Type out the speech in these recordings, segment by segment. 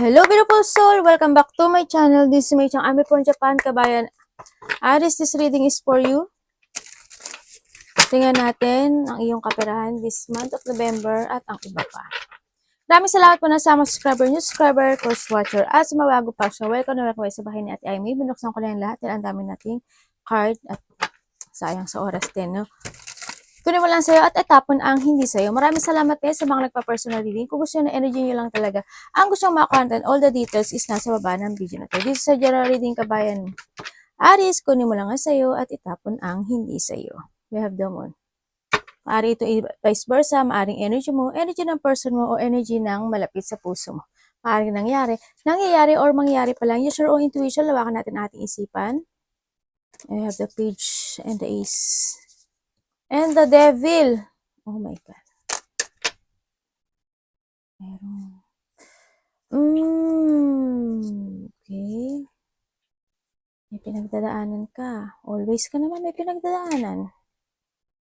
Hello beautiful soul! Welcome back to my channel. This is my channel. I'm from Japan, kabayan. Aris, this reading is for you. Tingnan natin ang iyong kaperahan this month of November at ang iba pa. Maraming salamat po na sa mga subscriber, new subscriber, course watcher, at sa mga bago pa siya. Welcome na welcome sa bahay ni Ate Amy. Binuksan ko na yung lahat. Ang dami nating card at sayang sa oras din, no? Kunin mo lang sa'yo at etapon ang hindi sa'yo. Maraming salamat din sa mga nagpa-personal reading. Kung gusto nyo na energy nyo lang talaga, ang gusto nyo makakontent, all the details is nasa baba ng video na to. This is a general reading, kabayan. Aris, kunin mo lang ang sa'yo at itapon ang hindi sa'yo. We have the moon. Maari ito vice versa, maaring energy mo, energy ng person mo, o energy ng malapit sa puso mo. Maaring nangyayari or mangyayari pa lang. Use your own intuition, lawakan natin ating isipan. I have the page and the ace. And the devil. Oh my God. Meron. Okay. May pinagdadaanan ka. Always ka naman may pinagdadaanan.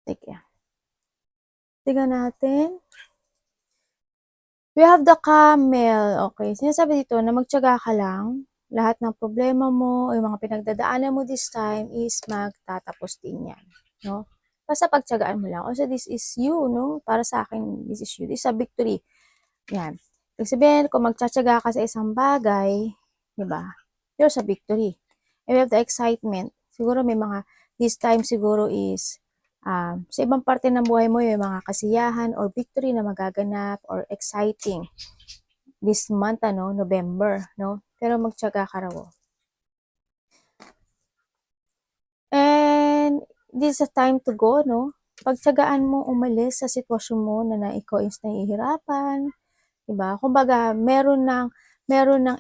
Teka. Tingnan natin. We have the camel. Okay. Sinasabi dito na magtiyaga ka lang. Lahat ng problema mo o yung mga pinagdadaanan mo this time is magtatapos din yan. No? Basta pagtiyagaan mo lang. Also, this is you, no? Para sa akin, this is you. This is a victory. Yan. Ibig sabihin, kung magtsatsaga ka sa isang bagay, di ba? There's a victory. And we have the excitement. Siguro may mga, this time siguro is, sa ibang parte ng buhay mo, may mga kasiyahan or victory na magaganap or exciting. This month, November, no? Pero magtsaga ka raw. And this is a time to go, no? Pagtsagaan mo umalis sa sitwasyon mo na ikaw is nahihirapan, diba? Kumbaga, meron ng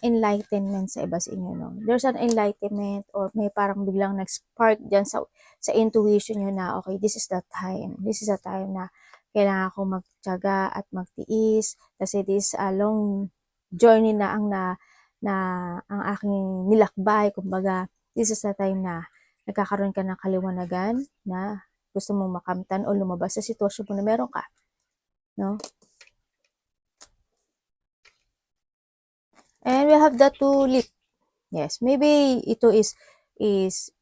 enlightenment sa iba sa inyo, no? There's an enlightenment or may parang biglang nag-spark dyan sa intuition nyo na, okay, this is the time. This is the time na kailangan ko magtiyaga at magtiis kasi this a long journey na ang aking nilakbay. Kumbaga, this is the time na nagkakaroon ka ng kaliwanagan na gusto mong makamtan o lumabas sa sitwasyon mo na meron ka, no? And we have the tulip. Yes, maybe ito is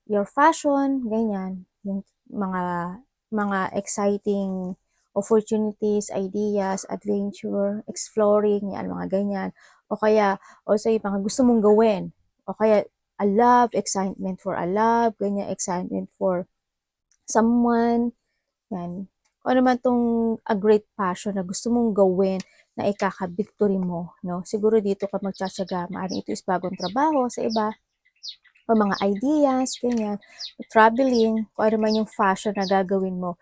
your fashion, ganyan, yung mga exciting opportunities, ideas, adventure, exploring, yan, mga ganyan. O kaya, also yung mga gusto mong gawin. O kaya, a love, excitement for a love, ganyan, excitement for someone, yan. O naman tong a great passion na gusto mong gawin na ikaka-victory mo, no? Siguro dito ka magtsatsaga, maaaring ito is bagong trabaho sa iba, o mga ideas, ganyan, traveling, kung ano man yung fashion na gagawin mo,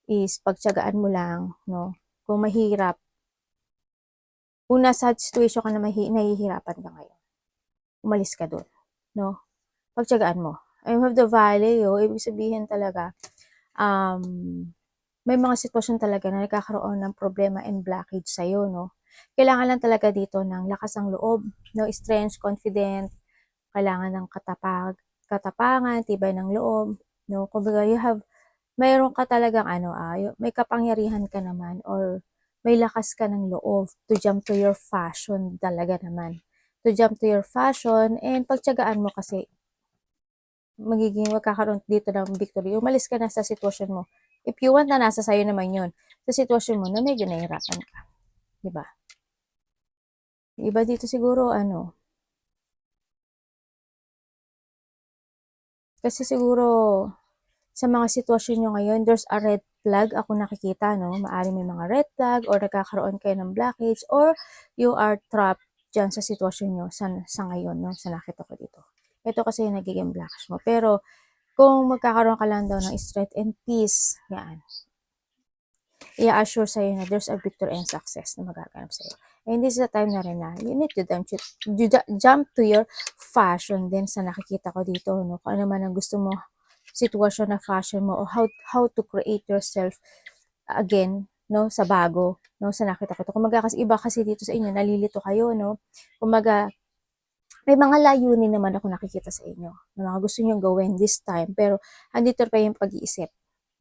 is pagtsagaan mo lang, no? Kung mahirap, kung nasa situation ka na nahihirapan ka ngayon, umalis ka dun, no? Pagtsagaan mo. I have the valley, ibig sabihin talaga, may mga sitwasyon talaga na nagkakaroon ng problema and blockage sa'yo, no? Kailangan lang talaga dito ng lakas ng loob, no? Strength, confident, kailangan ng katapangan, tibay ng loob, no? Kumbaga, mayroon ka talagang may kapangyarihan ka naman or may lakas ka ng loob to jump to your fashion talaga naman. To jump to your fashion and pagtyagaan mo kasi magkakaroon dito ng victory. Umalis ka na sa sitwasyon mo. If you want na nasa sayo naman yun. Sa sitwasyon mo na medyo nahihirapan ka. Diba? Iba dito siguro kasi siguro sa mga sitwasyon nyo ngayon, there's a red flag ako nakikita, no? Maaaring may mga red flag or nagkakaroon kayo ng blockage or you are trapped dyan sa sitwasyon nyo sa ngayon, no? Sa nakita ko dito. Ito kasi yung nagiging blockage mo. Pero kung magkakaroon ka lang daw ng strength and peace, yan, i-assure sa'yo na there's a victory and success na magaganap sa'yo. And this is the time na rin na you need to jump to your fashion din sa nakikita ko dito, no? Kung ano man ang gusto mo, sitwasyon na fashion mo, o how to create yourself again, no? Sa bago, no? Sa nakita ko to. Kumaga kasi iba kasi dito sa inyo, nalilito kayo, no? Kumaga, may mga layunin naman ako nakikita sa inyo na mga gusto nyo gawin this time, pero andito pa yung pag-iisip,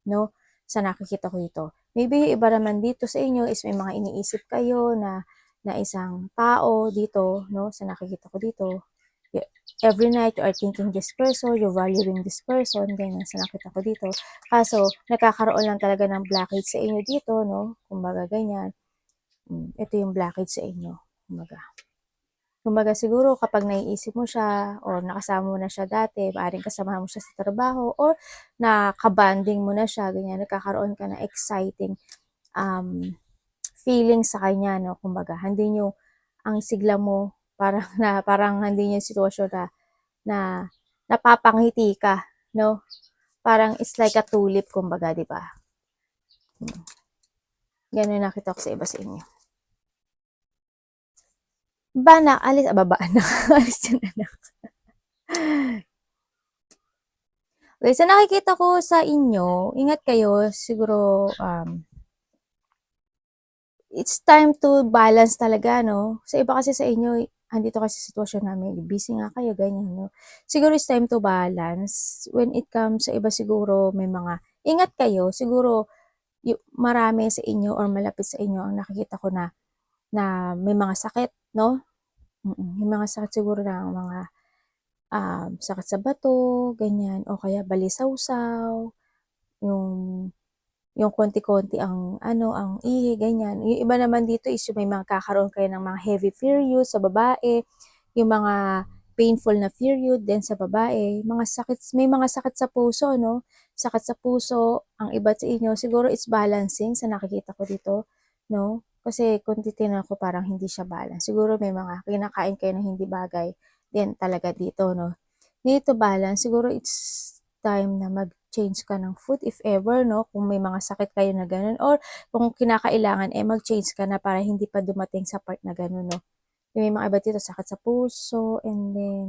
no? Sa nakikita ko dito. Maybe iba naman dito sa inyo is may mga iniisip kayo na na isang tao dito, no, sa nakikita ko dito. Every night, you are thinking this person, you're valuing this person, ganyan sa nakita ko dito. Kaso, nakakaroon lang talaga ng blockage sa inyo dito, no? Kumbaga, ganyan. Ito yung blockage sa inyo. Kumbaga siguro kapag naiisip mo siya or nakasama mo na siya dati, maaaring kasamahan mo siya sa trabaho or nakabanding mo na siya, ganyan, nagkakaroon ka ng exciting feeling sa kanya, no? Kumbaga, hindi nyo ang sigla mo, parang hindi nyo yung sitwasyon na napapangiti ka, no? Parang it's like a tulip, kumbaga, di ba? Ganun nakita ko sa iba sa inyo. Bana, alis, baba, anak. Alis dyan, anak. Okay, so nakikita ko sa inyo, ingat kayo, siguro, it's time to balance talaga, no? Sa iba kasi sa inyo, andito kasi sa sitwasyon namin, busy nga kayo, ganyan, no? Siguro it's time to balance. When it comes sa iba siguro, may mga, ingat kayo, siguro, marami sa inyo or malapit sa inyo ang nakikita ko na may mga sakit, no? May mga sakit siguro na mga sakit sa bato, ganyan, o kaya balisawsaw, yung konti-konti ang ang ihi, ganyan. Yung iba naman dito is yung may mga kakaroon kayo ng mga heavy period sa babae, yung mga painful na period din sa babae, may mga sakit sa puso, no? Sakit sa puso, ang iba sa inyo, siguro it's balancing sa nakikita ko dito, no? Kasi kung titignan ko parang hindi siya balance. Siguro may mga kinakain kayo na hindi bagay din talaga dito, no? Dito balance, siguro it's time na mag-change ka ng food if ever, no? Kung may mga sakit kayo na ganun or kung kinakailangan, mag-change ka na para hindi pa dumating sa part na ganun, no? May mga iba dito sakit sa puso and then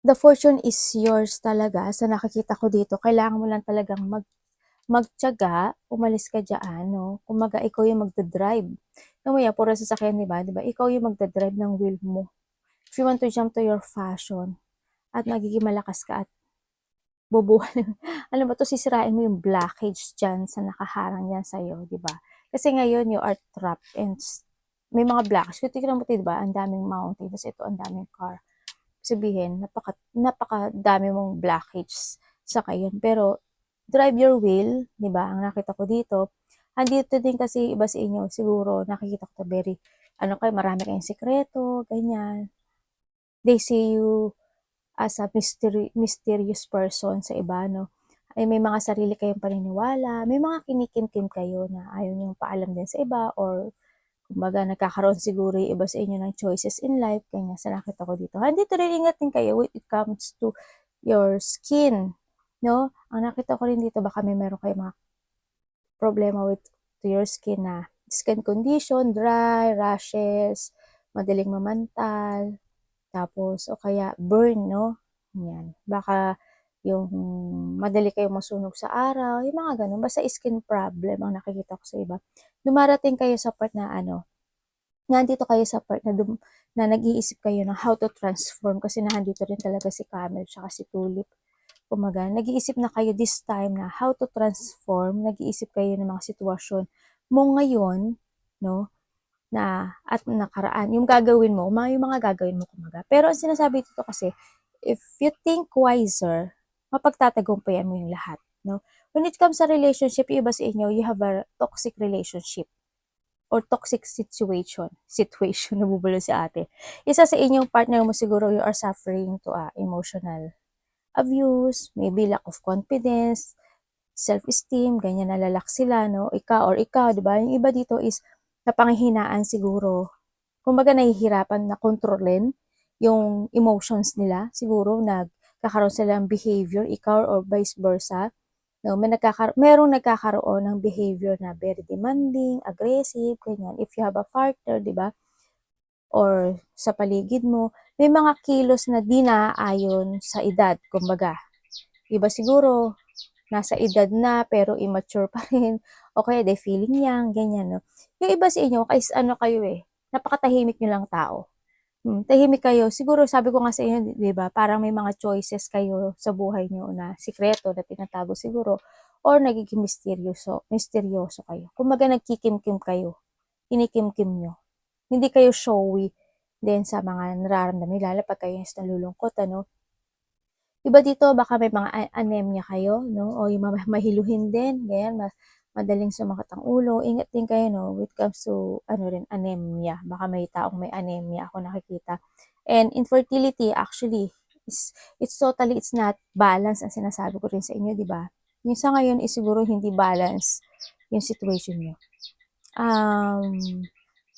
the fortune is yours talaga sa nakikita ko dito. Kailangan mo lang talagang magtiyaga, umalis ka diyan, no? Kumbaga ikaw yung magda-drive. Alam mo yan, puro sasakyan, di ba? Di ba? Ikaw yung magda-drive ng wheel mo. If you want to jump to your fashion at magiging malakas ka at bubuhan. Alam mo, to sisirain mo yung blockage dyan sa nakaharang yan sa'yo, di ba? Kasi ngayon, you are trapped and may mga blockage. Kung tignan mo, di ba, ang daming mountain, tapos ito, ang daming car. Sabihin, napaka dami mong blockage sa kayon. Pero, drive your wheel, di ba? Ang nakita ko dito, andito din kasi iba sa inyo, siguro, nakikita ko very, marami kayong sekreto, ganyan. They see you as a mysterious person sa iba, no? Ay may mga sarili kayong paniniwala, may mga kinikimkim kayo na ayaw niyong paalam din sa iba or kumbaga nagkakaroon siguro yung iba sa inyo ng choices in life, kanya sa nakita ko dito. Andito rin ingat din kayo when it comes to your skin, no? Ang nakita ko rin dito, baka meron kayong mga problema with to your skin na skin condition, dry, rashes, madaling mamantal, tapos, o kaya burn, no? Yan. Baka yung madali kayong masunog sa araw, yung mga ganun. Basta skin problem ang nakikita ko sa iba. Dumarating kayo sa part na nandito kayo sa part na nag-iisip kayo ng how to transform kasi nandito rin talaga si Camel tsaka si Tulip. Kumaga, nag-iisip na kayo this time na how to transform, nag-iisip kayo ng mga sitwasyon mo ngayon, no? At nakaraan, yung gagawin mo, yung mga gagawin mo kumaga. Pero ang sinasabi dito kasi, if you think wiser, mapagtatagumpayan mo yung lahat, no? When it comes sa relationship, yung iba sa inyo, you have a toxic relationship or toxic situation, nabubulo si ate. Isa sa inyong partner mo siguro, you are suffering to emotional abuse, maybe lack of confidence, self-esteem, ganyan nalalak sila, no? Ikaw, di ba? Yung iba dito is napanghihinaan siguro. Kumbaga nahihirapan na kontrolin yung emotions nila. Siguro nagkakaroon sila ng behavior, ikaw or vice versa. No, merong nagkakaroon ng behavior na very demanding, aggressive, ganyan. If you have a partner, di ba? Or sa paligid mo, may mga kilos na di naaayon sa edad, kumbaga. Iba siguro, nasa edad na pero immature pa rin o kaya they feeling young, ganyan, no? Yung iba sa inyo, guys, kayo napakatahimik nyo lang tao. Tahimik kayo. Siguro sabi ko nga sa inyo, di ba, parang may mga choices kayo sa buhay nyo na sikreto na tinatago siguro or nagiging misteryoso kayo. Kumbaga nagkikimkim kayo. kinikimkim nyo. Hindi kayo showy din sa mga nararamdaman, lalo pag kayo is nalulungkot, ano. Iba dito, baka may mga anemia kayo, no? O yung mahiluhin din, ganyan, madaling sumakit ang ulo. Ingat din kayo, no? When it comes to, anemia. Baka may taong may anemia ako nakikita. And infertility, actually, it's not balance ang sinasabi ko rin sa inyo, di ba? Yung sa ngayon is siguro hindi balance yung situation nyo.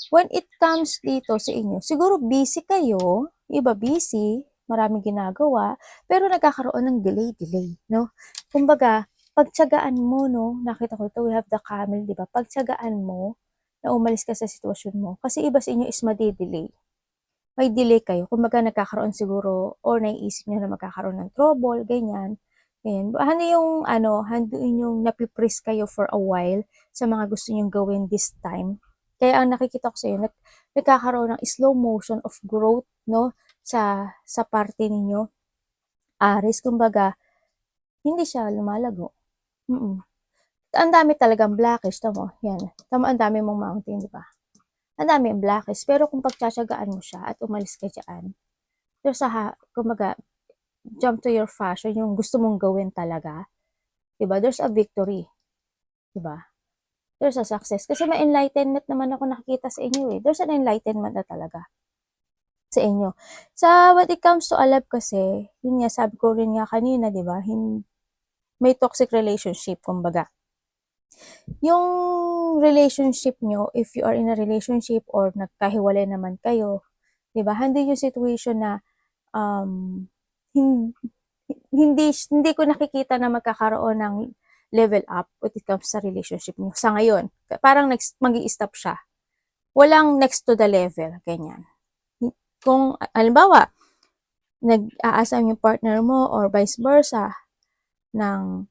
When it comes dito sa inyo, siguro busy kayo, iba busy, maraming ginagawa, pero nagkakaroon ng delay, no? Kumbaga, pagtiyagaan mo, no? Nakita ko ito, we have the camel, di ba? Pagtiyagaan mo na umalis ka sa sitwasyon mo, kasi iba sa inyo is madi-delay. May delay kayo, kumbaga nagkakaroon siguro, or naiisip nyo na magkakaroon ng trouble, ganyan. Ganyan. Handuin yung napipris kayo for a while sa mga gusto nyong gawin this time. Kaya ang nakikita ko sa iyo, nagkakaroon ng slow motion of growth, no, sa parte ninyo. Aris, kumbaga, hindi siya lumalago. Ang dami talagang blackish, tamo, yan. Tamo, ang dami mong mountain, di ba? Ang dami ang blackish, pero kung pagtsatsagaan mo siya at umalis ka dyan, kumbaga, jump to your fashion, yung gusto mong gawin talaga, diba? There's a victory, diba? There's a success. Kasi may enlightenment naman ako nakikita sa inyo eh. There's an enlightenment na talaga sa inyo. When it comes to love kasi, yun nga, sabi ko rin nga kanina, diba? May toxic relationship, kumbaga. Yung relationship nyo, if you are in a relationship or nagkahiwalay naman kayo, diba? Hindi yung situation na hindi ko nakikita na magkakaroon ng level up when it comes sa relationship nyo sa ngayon. Parang mag-i-stop siya. Walang next to the level, ganyan. Kung, halimbawa, nag-aasam yung partner mo or vice versa ng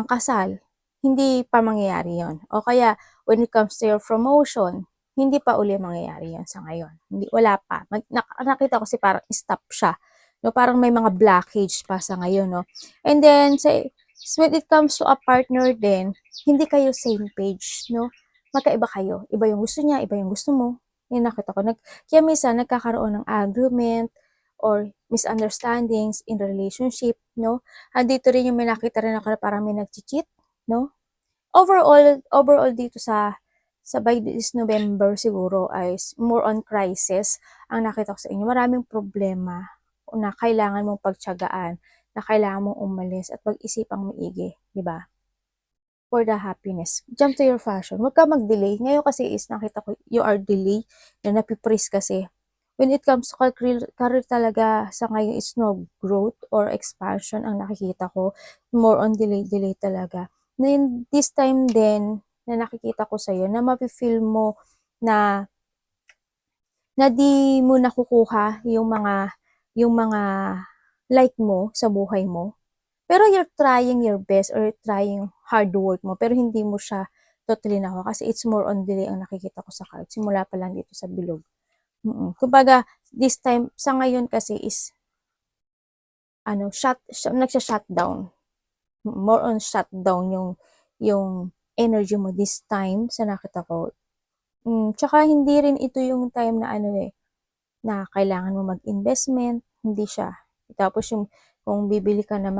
kasal, hindi pa mangyayari yon. O kaya, when it comes to your promotion, hindi pa uli mangyayari yon sa ngayon. Wala pa. Nakita ko parang stop siya. No, parang may mga blockage pa sa ngayon, no. And then when it comes to a partner din, hindi kayo same page, no. Magkaiba kayo. Iba yung gusto niya, iba yung gusto mo. Yung nakita ko. Kaya minsan nagkakaroon ng argument or misunderstandings in relationship, no. Andito rin yung may nakita rin ako na parang may nag-cheat, no. Overall dito sa by this November siguro ay more on crisis ang nakita ko sa inyo. Maraming problema na kailangan mong pagtiyagaan, na kailangan mong umalis at pag-isipang maigi, di ba? For the happiness. Jump to your fashion. Huwag ka mag-delay. Ngayon kasi is nakita ko you are delay na napipris kasi. When it comes to career talaga sa ngayon is no growth or expansion ang nakikita ko. More on delay talaga. Then this time din na nakikita ko sa'yo na mapifeel mo na di mo nakukuha yung mga like mo sa buhay mo. Pero you're trying your best or trying hard work mo, pero hindi mo siya totally nakuha kasi it's more on delay ang nakikita ko sa card. Simula pa lang dito sa bilog. Kumbaga, this time, sa ngayon kasi is, nagsha-shutdown. More on shutdown yung energy mo this time sa nakita ko. Tsaka hindi rin ito yung time na na kailangan mo mag-investment, hindi siya. Tapos kung bibili ka ng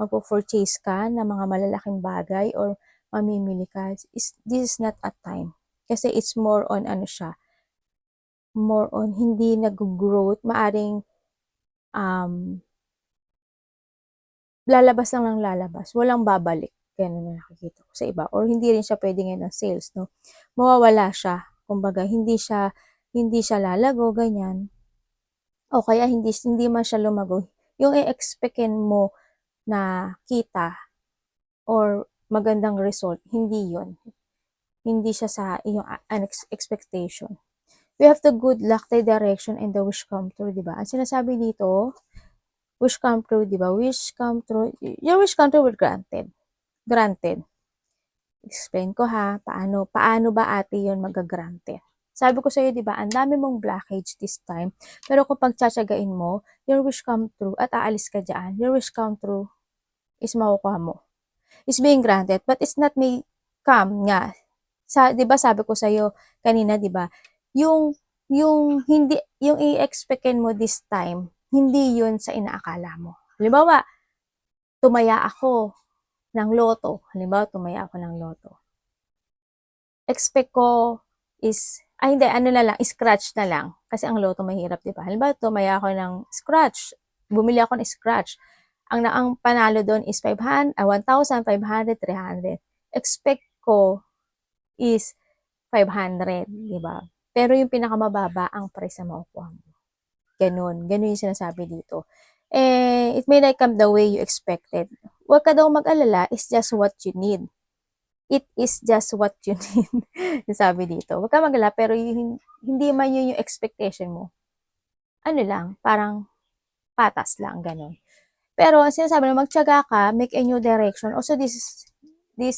magpo-purchase ka ng mga malalaking bagay or mamimili ka, this is not a time. Kasi it's more on more on hindi nag-growth, maaring lalabas lang ng lalabas, walang babalik. Ganun na nakikita ko sa iba. Or hindi rin siya pwede ngayon ng sales, no? Mawawala siya. Kumbaga, hindi siya lalago, ganyan. O kaya hindi man siya lumago. Yung i-expectin mo na kita or magandang result, hindi yon. Hindi siya sa iyong expectation. We have the good luck, the direction, and the wish come true, di ba? Ang sinasabi dito, wish come true, di ba? Wish come true. Your wish come true will granted. Granted. Explain ko ha, paano ba ate yon mag-granted? Sabi ko sa iyo, di ba, ang dami mong blockage this time. Pero kung pagtsatsagain mo, your wish come true at aalis ka dyan, your wish come true is makukuha mo. It's being granted, but it's not may come nga 'di ba sabi ko sa'yo kanina, 'di ba, yung hindi yung i-expectin mo this time, hindi yun sa inaakala mo. Halimbawa, tumaya ako ng loto, halimbawa tumaya ako ng loto. Expect ko is hindi ano na lang, scratch na lang. Kasi ang loto mahirap, 'di ba? Halimbawa, tumaya ako ng scratch, bumili ako ng scratch. Ang panalo doon is 1,500, 300. Expect ko is 500, 'di ba? Pero yung pinakamababa ang price na makukuha mo. Ganun. Ganun yung sinasabi dito. It may not come the way you expected. Huwag ka daw mag-alala, it's just what you need. It is just what you need. Sabi dito. Huwag ka mag-alala, pero hindi man yun yung expectation mo. Ano lang, parang patas lang, ganun. Pero ang sinasabi na magtiyaga ka, make a new direction. Also, this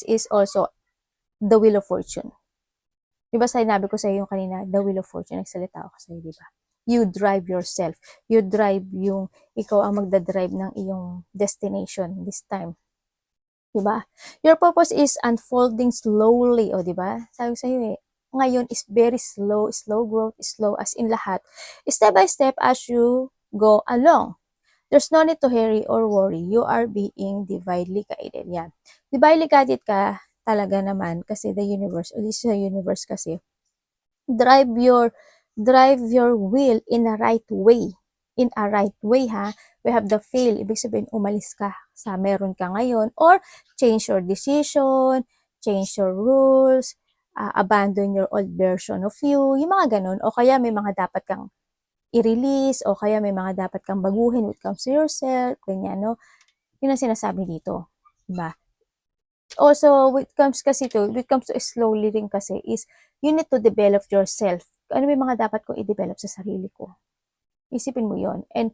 is also the wheel of fortune. Di ba sinabi ko sa iyo kanina, the wheel of fortune, nagsalita ako sa iyo, di ba? You drive yourself. You drive ikaw ang magdadrive ng iyong destination this time. Di ba? Your purpose is unfolding slowly, o di ba? Sabi ko sa iyo ngayon is very slow, slow growth, slow as in lahat. Step by step as you go along. There's no need to hurry or worry. You are being divinely guided. Yan. Divinely guided ka talaga naman kasi the universe, o this is the universe kasi, drive your will in a right way. In a right way, ha? We have the fail. Ibig sabihin, umalis ka sa meron ka ngayon or change your decision, change your rules, abandon your old version of you, yung mga ganun. O kaya may mga dapat kang i-release o kaya may mga dapat kang baguhin when it comes to yourself, ganyan, no? Yun ang sinasabi dito. Diba? Also, when it comes to slowly rin kasi is, you need to develop yourself. Ano may mga dapat kong i-develop sa sarili ko? Isipin mo yon. And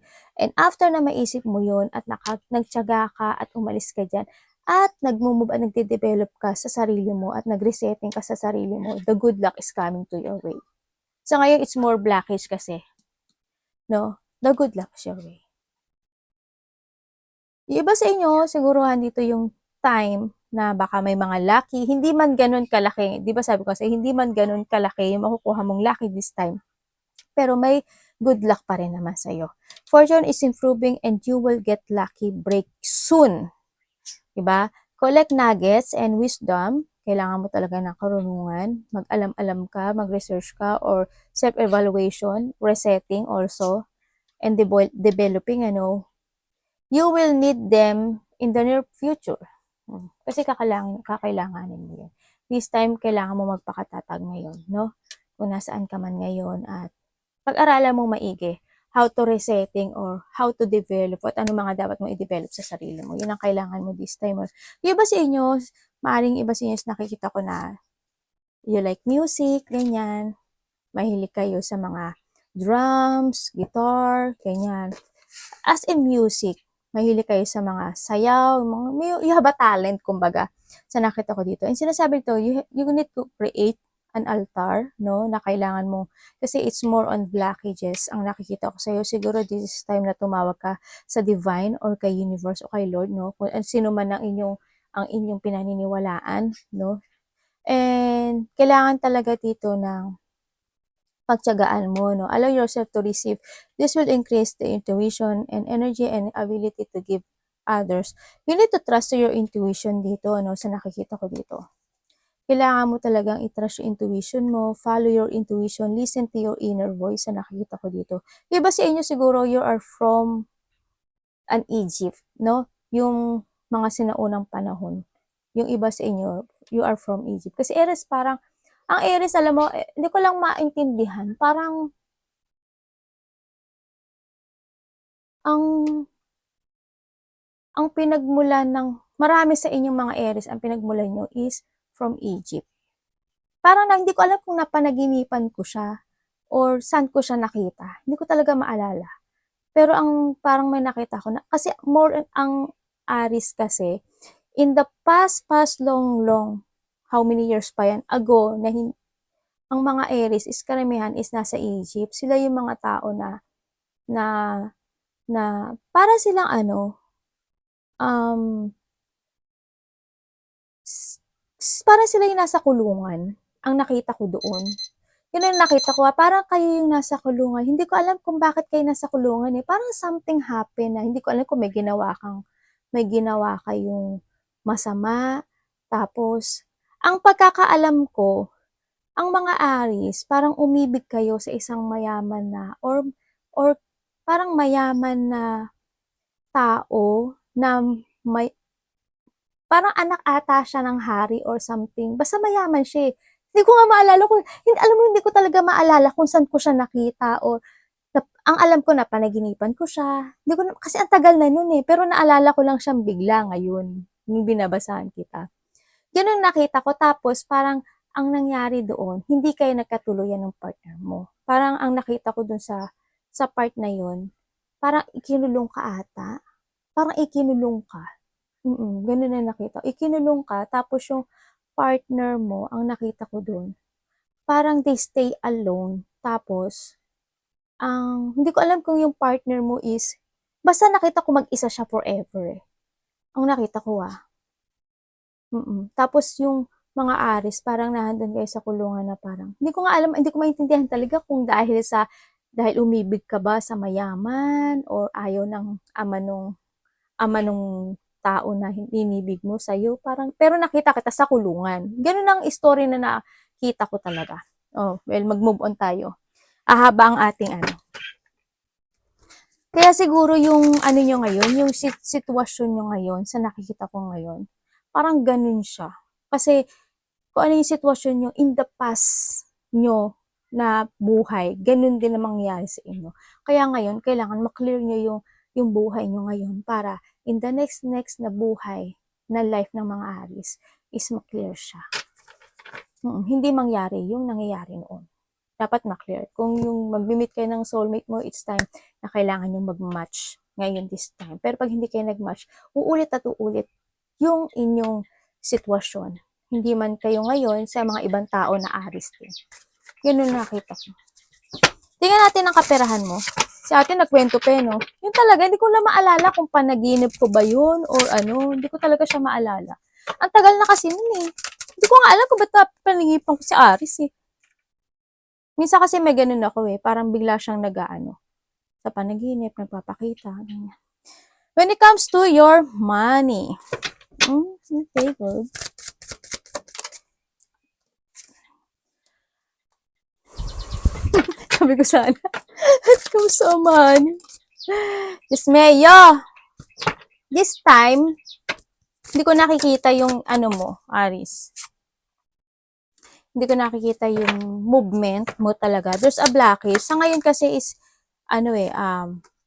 after na maisip mo yon at nagtiyaga ka at umalis ka dyan, at nagde-develop ka sa sarili mo at nag-resetting ka sa sarili mo, the good luck is coming to your way. So ngayon, it's more blackish kasi. No? The good luck is your way. Yung iba sa inyo, siguruhan dito yung time na baka may mga lucky, hindi man ganun kalaki, di ba sabi ko kasi, hindi man ganun kalaki yung makukuha mong lucky this time. Pero may good luck pa rin naman sa'yo. Fortune is improving and you will get lucky break soon. Diba? Collect nuggets and wisdom. Kailangan mo talaga ng karunungan. Mag-alam-alam ka, mag-research ka, or self-evaluation, resetting also, and developing, you will need them in the near future. Kasi kakailanganin mo yun. This time, kailangan mo magpakatatag ngayon, no? Kung nasaan ka man ngayon at pag-aralan mong maigi how to resetting or how to develop at ano mga dapat mo i-develop sa sarili mo. Yun ang kailangan mo this time. Yung iba sa inyo, maaaring iba sa inyo nakikita ko na you like music, ganyan. Mahilig kayo sa mga drums, guitar, ganyan. As in music, mahilig kayo sa mga sayaw, you have a talent, kumbaga, sa nakita ko dito. And sinasabi ko, you need to create an altar, no, na kailangan mo, kasi it's more on blockages, ang nakikita ko sa'yo, siguro this is time na tumawag ka sa divine or kay universe o kay Lord, no, kung sino man ang inyong pinaniniwalaan, no, and kailangan talaga dito ng pagtiyagaan mo, no? Allow yourself to receive. This will increase the intuition and energy and ability to give others. You need to trust your intuition dito, no? Sa nakikita ko dito. Kailangan mo talagang i-trust yung intuition mo, follow your intuition, listen to your inner voice sa nakikita ko dito. Iba sa inyo siguro, you are from an Egypt, no? Yung mga sinaunang panahon. Yung iba sa inyo, you are from Egypt. Kasi Aries parang, ang Aries, alam mo, hindi ko lang maintindihan. Parang, ang pinagmulan ng, marami sa inyong mga Aries, ang pinagmulan nyo is from Egypt. Parang hindi ko alam kung napanaginipan ko siya or saan ko siya nakita. Hindi ko talaga maalala. Pero parang may nakita ko na, kasi more ang Aries kasi, in the past long, how many years pa yan ago, na ang mga Aries is karamihan is nasa Egypt. Sila yung mga tao na, para silang um, para sila yung nasa kulungan. ang nakita ko doon. Yun yung nakita ko, parang kayo yung nasa kulungan. Hindi ko alam kung bakit kayo nasa kulungan eh. Parang something happened na hindi ko alam kung may ginawa kayong masama. Tapos, ang pagkakaalam ko, ang mga Aries, parang umibig kayo sa isang mayaman na, or parang mayaman na tao na may, parang anak ata siya ng hari or something. Basta mayaman siya eh. Hindi ko nga maalala kung, hindi, alam mo, hindi ko talaga maalala kung saan ko siya nakita or ang alam ko na panaginipan ko siya. Hindi ko na, kasi ang tagal na nun eh. Pero naalala ko lang siyang bigla ngayon. Nung binabasahan kita. Yun ang nakita ko. Tapos parang ang nangyari doon, hindi kayo nagkatuluyan ng partner mo. Parang ang nakita ko doon sa part na yun, parang ikinulong ka ata. Parang ikinulong ka. Ganun na nakita. Ikinulong ka, tapos yung partner mo, ang nakita ko doon, parang they stay alone. Tapos, hindi ko alam kung yung partner mo is, basta nakita ko mag-isa siya forever eh. Ang nakita ko Tapos yung mga Aris, parang nahandun kayo sa kulungan na parang, hindi ko nga alam, hindi ko maintindihan talaga kung dahil umibig ka ba sa mayaman, or ayaw ng ama nung tao na inibig mo sa'yo. Parang, pero nakita kita sa kulungan. Ganun ang story na nakita ko talaga. Oh, well, mag-move on tayo. Ahaba ang ating ano. Kaya siguro yung ano nyo ngayon, yung sitwasyon nyo ngayon, sa nakikita ko ngayon, parang ganun siya. Kasi kung ano yung sitwasyon nyo in the past nyo na buhay, ganun din ang mangyayari sa inyo. Kaya ngayon, kailangan maklear nyo yung buhay nyo ngayon para in the next na buhay na life ng mga Aries is maklear siya. Hindi mangyari yung nangyayari noon. Dapat maklear. Kung yung mag-meet kayo ng soulmate mo, it's time na kailangan yung mag-match ngayon this time. Pero pag hindi kayo nag-match, uulit at uulit yung inyong sitwasyon. Hindi man kayo ngayon sa mga ibang tao na Aries din. Yun yung nakita ko. Tingnan natin ang kaperahan mo. Si ate nagkwento pa no? Yun talaga, hindi ko na maalala kung panaginip ko ba yun or ano. Hindi ko talaga siya maalala. Ang tagal na kasi nun eh. Hindi ko nga alam kung ba't panagipan ko si Aries eh. Minsan kasi may ganun ako eh. Parang bigla siyang nag-aano. Sa panaginip, nagpapakita. Ganyan. When it comes to your money. Okay, good. Sabi ko sana. When it comes to money. Dismeyo. This time, hindi ko nakikita yung ano mo, Aries. Hindi ko nakikita yung movement mo talaga. There's a blackish. Sa ngayon kasi is,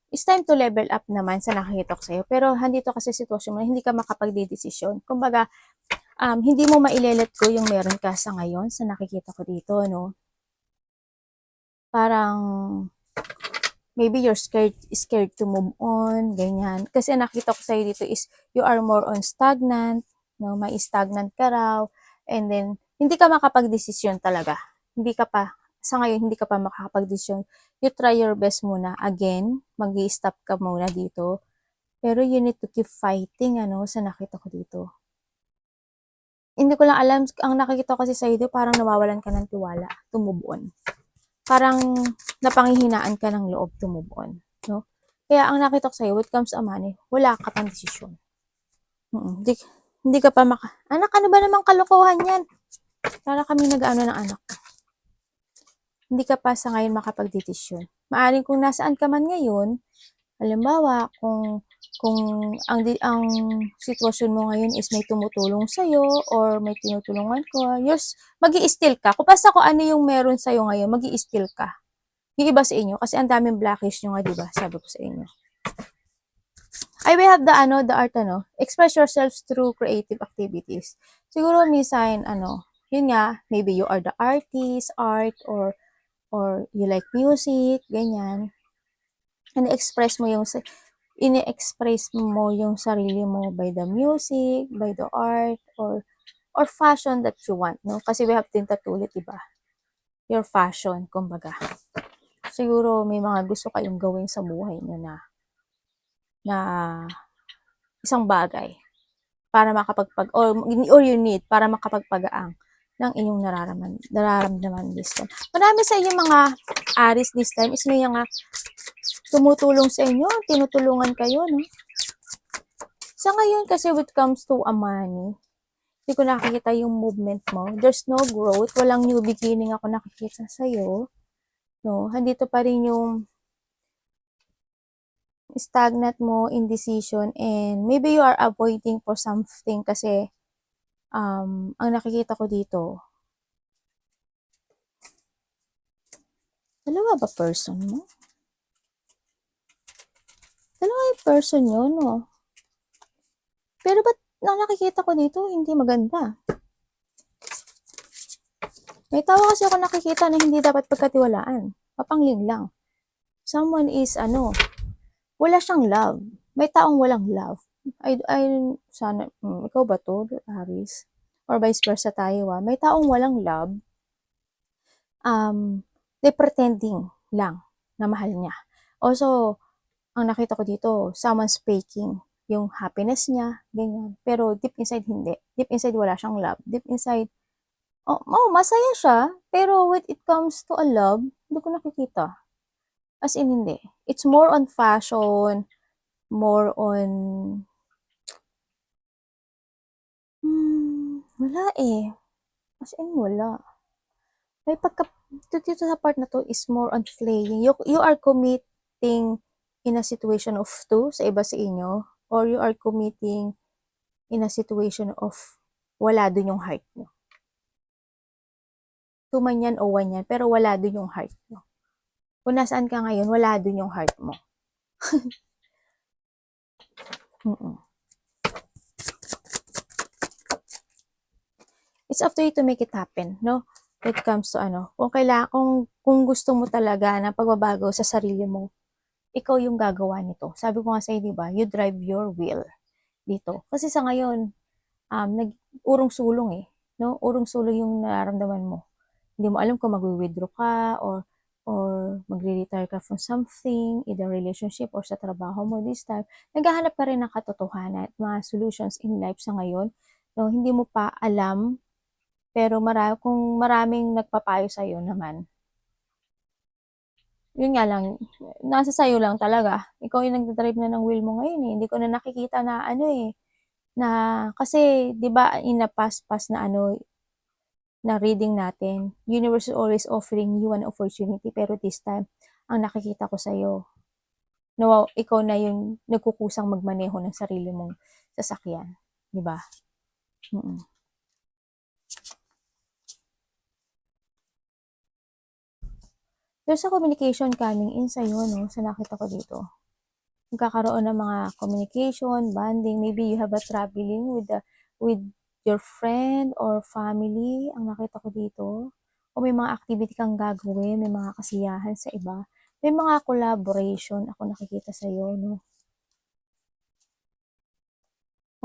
it's time to level up naman sa nakikita ko sa'yo. Pero handito kasi sitwasyon mo na hindi ka makapagdedesisyon. Kumbaga, hindi mo mailelet ko yung meron ka sa ngayon sa nakikita ko dito, no? Parang, maybe you're scared to move on, ganyan. Kasi nakita ko sa'yo dito is, you are more on stagnant, no? May stagnant ka raw, and then, hindi ka makapag-desisyon talaga. Sa ngayon, hindi ka pa makakapag-desisyon. You try your best muna. Again, mag-i-stop ka muna dito. Pero you need to keep fighting, sa nakita ko dito. Hindi ko lang alam, ang nakikita ko kasi sa dito, parang nawawalan ka ng tiwala to move on. Parang napanghihinaan ka ng loob to move on. No? Kaya ang nakita ko sa'yo, when it comes to money, wala ka pang desisyon. Hindi ka pa anak, ano ba namang kalokohan yan? Para kami nag-ano ng anak. Hindi ka pa sa ngayon makapag-desisyon. Maaring kung nasaan ka man ngayon, halimbawa, kung ang sitwasyon mo ngayon is may tumutulong sa'yo or may tinutulungan ko, mag-i-still ka. Kung basta ko ano yung meron sa'yo ngayon, mag-i-still ka. Yung iba sa inyo, kasi ang daming blackish nyo nga, diba? Sabi ko sa inyo. We have the art, express yourselves through creative activities. Siguro, minsan, yun nga, maybe you are the artist, art, or you like music, ganyan. Ini-express mo yung sarili mo by the music, by the art, or fashion that you want, no? Kasi we have tintatulit, diba? Your fashion, kumbaga. Siguro, may mga gusto kayong gawin sa buhay nyo na isang bagay para or you need para makapagpagaang ng inyong nararamdaman this time. Marami sa inyong mga Aries this time is may mga tumutulong sa inyo, tinutulungan kayo, no? Sa ngayon kasi when it comes to a money, hindi ko nakikita yung movement mo. There's no growth, walang new beginning ako nakikita sa'yo. No, andito pa rin yung stagnant mo, indecision, and maybe you are avoiding for something kasi ang nakikita ko dito, dalawa ba person mo? Dalawa yung person yun, no? Pero ba't nakikita ko dito, hindi maganda? May tao kasi ako nakikita na hindi dapat pagkatiwalaan. Papangling lang. Someone is, wala siyang love. May taong walang love. Sana, ikaw ba to, Aries? Or vice versa tayo, May taong walang love. They pretending lang na mahal niya. Also, ang nakita ko dito, someone's faking yung happiness niya, ganyan. Pero deep inside, hindi. Deep inside, wala siyang love. Deep inside, masaya siya. Pero when it comes to a love, hindi ko nakikita. As in, hindi. It's more on fashion, more on, wala eh. As in, wala. May dito sa part na to is more on playing. You are committing in a situation of two sa iba sa inyo, or you are committing in a situation of wala dun yung heart nyo. Two man yan o one yan, pero wala dun yung heart nyo. Kung nasaan ka ngayon, wala dun yung heart mo. It's up to you to make it happen, no? When it comes to kung gusto mo talaga ng pagbabago sa sarili mo, ikaw yung gagawa nito. Sabi ko nga sa'yo, di ba? You drive your will dito. Kasi sa ngayon, urong-sulong eh. No? Urong-sulong yung nararamdaman mo. Hindi mo alam kung mag-withdraw ka or magre-retire ka from something, either relationship or sa trabaho mo this time. Naghahanap ka rin ng katotohanan at mga solutions in life sa ngayon. No? Hindi mo pa alam, pero kung maraming nagpapayo sa'yo naman, yun nga lang, nasa sayo lang talaga. Ikaw yung nagdadrive na ng will mo ngayon eh. Hindi ko na nakikita na na kasi 'di ba in a past na na reading natin, universe is always offering you an opportunity, pero this time ang nakikita ko sa iyo, ikaw na yung nagkukusang magmaneho ng sarili mong sasakyan, 'di ba? There's a communication coming in sa iyo, no? Sa nakita ko dito. Magkakaroon ng mga communication, bonding, maybe you have a traveling with your friend or family, ang nakita ko dito. O may mga activity kang gagawin, may mga kasiyahan sa iba. May mga collaboration ako nakikita sa iyo, no?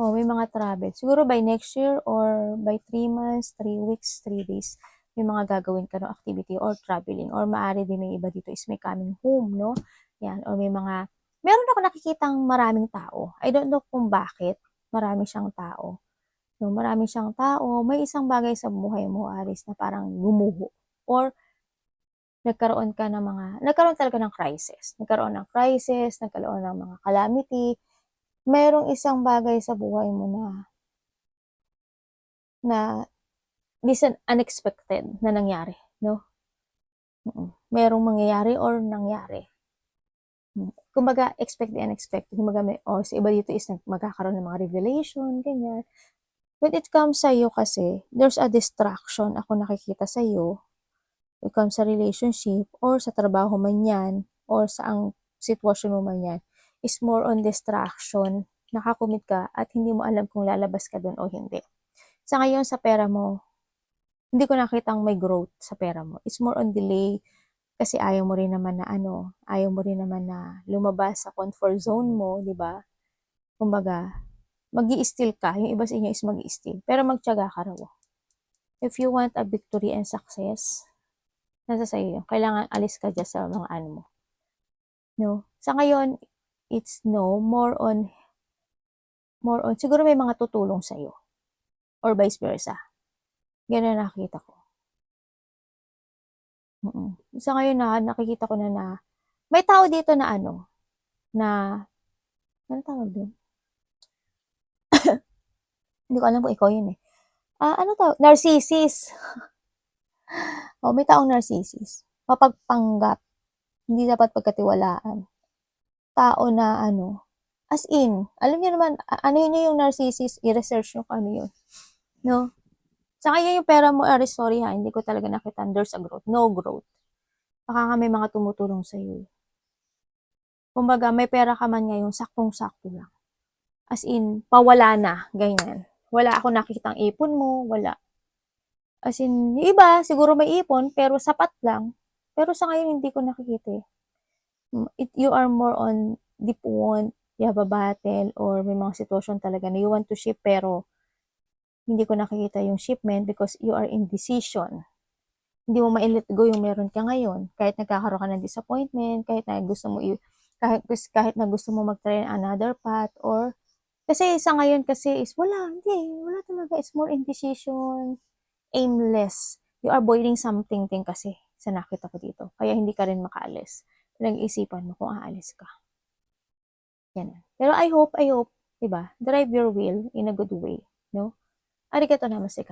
May mga travel. Siguro by next year or by 3 months, 3 weeks, 3 days, may mga gagawin ka no activity or traveling. Or maaari din may iba dito is may coming home, no? Yan. Or meron ako nakikitang maraming tao. I don't know kung bakit marami siyang tao. No, marami siyang tao. May isang bagay sa buhay mo, Aris, na parang gumuho. Or nagkaroon talaga ng crisis. Nagkaroon ng crisis, nagkaroon ng mga calamity. Merong isang bagay sa buhay mo na this unexpected na nangyari, no? Merong mangyayari or nangyari. Kumbaga, expect the unexpected. Kumbaga, sa iba dito is magkakaroon ng mga revelation, ganyan. When it comes sa iyo kasi, there's a distraction ako nakikita sa iyo. When it comes sa relationship or sa trabaho man yan or sa ang sitwasyon mo man yan, is more on distraction. Nakakumit ka at hindi mo alam kung lalabas ka doon o hindi. Sa ngayon, sa pera mo, hindi ko nakitang may growth sa pera mo. It's more on delay kasi ayaw mo rin naman na lumabas sa comfort zone mo, di ba? Kumbaga, mag-i-steal ka. Yung iba sa inyo is mag-i-steal. Pero magtiyaga ka raw. If you want a victory and success, nasa sa'yo yun. Kailangan alis ka dyan sa mga mo. No? Sa ngayon, it's no, more on, siguro may mga tutulong sa'yo. Or vice versa. Ganun nakita ko. Sa ngayon nakikita ko na may tao dito na na tawag dun? Hindi ko alam kung ikaw yun eh. Ano tawag? Narcissist. Oh, may taong narcissist. Mapagpanggap. Hindi dapat pagkatiwalaan. Tao na as in, alam niyo naman, ano yun yung narcissist, i-research nyo kung ano yun. No? Sa kanya yung pera mo, sorry ha, hindi ko talaga nakita, there's a growth. No growth. Baka nga may mga tumutulong sa'yo. Kumbaga, may pera ka man ngayon, saktong-sakto lang. As in, pawala na, ganyan. Wala ako nakikitang ipon mo, wala. As in, yung iba, siguro may ipon, pero sapat lang. Pero sa ngayon, hindi ko nakikita eh. You are more on deep want, you have a battle, or may mga sitwasyon talaga na you want to ship, pero hindi ko nakikita yung shipment because you are in decision. Hindi mo ma-let go yung meron ka ngayon. Kahit nagkakaroon ka ng disappointment, kahit na gusto mo kahit na gusto mo mag-try another path, or kasi sa ngayon kasi is wala talaga. It's more indecision, aimless. You are avoiding something din kasi sa nakita ko dito. Kaya hindi ka rin makaalis. Pinag-isipan mo kung aalis ka. Yan. Pero I hope, diba, drive your wheel in a good way, no? Arigato namaste,